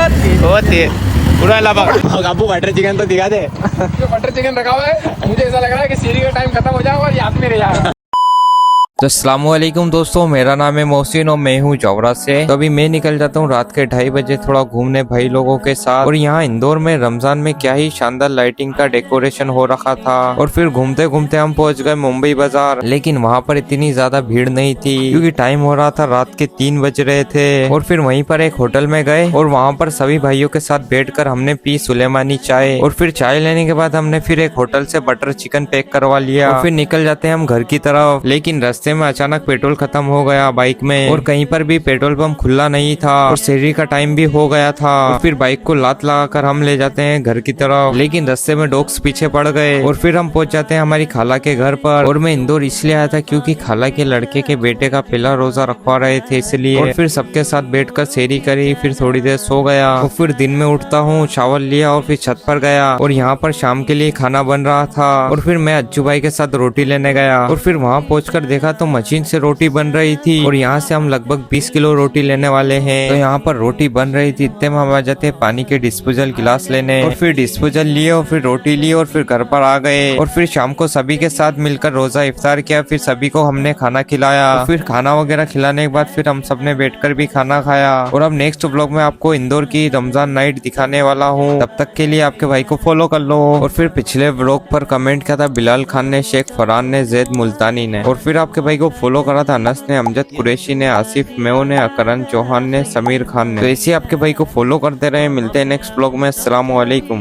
होती पूरा आपको बटर चिकन तो दिखा दे। बटर चिकन रखा हुआ है, मुझे ऐसा लग रहा है कि सीरी का टाइम खत्म हो जाएगा और याद में रह जाएगा। तो अस्सलामुअलैकुम दोस्तों, मेरा नाम है मोहसिन और मैं हूँ जौरा से। तो अभी मैं निकल जाता हूँ रात के 2:30 बजे थोड़ा घूमने भाई लोगों के साथ। और यहाँ इंदौर में रमजान में क्या ही शानदार लाइटिंग का डेकोरेशन हो रखा था। और फिर घूमते घूमते हम पहुँच गए मुंबई बाजार, लेकिन वहाँ पर इतनी ज्यादा भीड़ नहीं थी क्योंकि टाइम हो रहा था रात के 3 बज रहे थे। और फिर वहीं पर एक होटल में गए और वहाँ पर सभी भाइयों के साथ बैठकर हमने पी सुलेमानी चाय। और फिर चाय लेने के बाद हमने फिर एक होटल से बटर चिकन पैक करवा लिया और फिर निकल जाते हैं हम घर की तरफ। लेकिन रास्ते में अचानक पेट्रोल खत्म हो गया बाइक में और कहीं पर भी पेट्रोल पंप खुला नहीं था और शहरी का टाइम भी हो गया था। और फिर बाइक को लात लगाकर हम ले जाते हैं घर की तरफ, लेकिन रास्ते में डॉग्स पीछे पड़ गए और फिर हम पहुंच जाते हैं हमारी खाला के घर पर। और मैं इंदौर इसलिए आया था क्योंकि खाला के लड़के के बेटे का पहला रोजा रखवा रहे थे इसलिए। और फिर सबके साथ बैठकर शहरी करी, फिर थोड़ी देर सो गया और फिर दिन में उठता हूँ, शावर लिया और फिर छत पर गया और यहाँ पर शाम के लिए खाना बन रहा था। और फिर मैं अज्जू भाई के साथ रोटी लेने गया और फिर वहाँ पहुंचकर देखा तो मशीन से रोटी बन रही थी और यहाँ से हम लगभग 20 किलो रोटी लेने वाले हैं। तो यहाँ पर रोटी बन रही थी, इतने में हम आ जाते हैं पानी के डिस्पोजल गिलास लेने और फिर डिस्पोजल लिए और फिर रोटी ली और फिर घर पर आ गए। और फिर शाम को सभी के साथ मिलकर रोजा इफ्तार किया, फिर सभी को हमने खाना खिलाया। और फिर खाना वगैरह खिलाने के बाद फिर हम सबने बैठकर भी खाना खाया। और अब नेक्स्ट व्लॉग में आपको इंदौर की रमजान नाइट दिखाने वाला हूँ, तब तक के लिए आपके भाई को फॉलो कर लो। और फिर पिछले व्लॉग पर कमेंट किया था बिलाल खान ने, शेख फरहान ने, जैद मुल्तानी ने। और फिर आपके भाई को फॉलो करा था अनस ने, अमजद कुरैशी ने, आसिफ मेओ ने, अकरन चौहान ने, समीर खान ने। तो ऐसे आपके भाई को फॉलो करते रहे। मिलते हैं नेक्स्ट ब्लॉग में। अस्सलाम वालेकुम।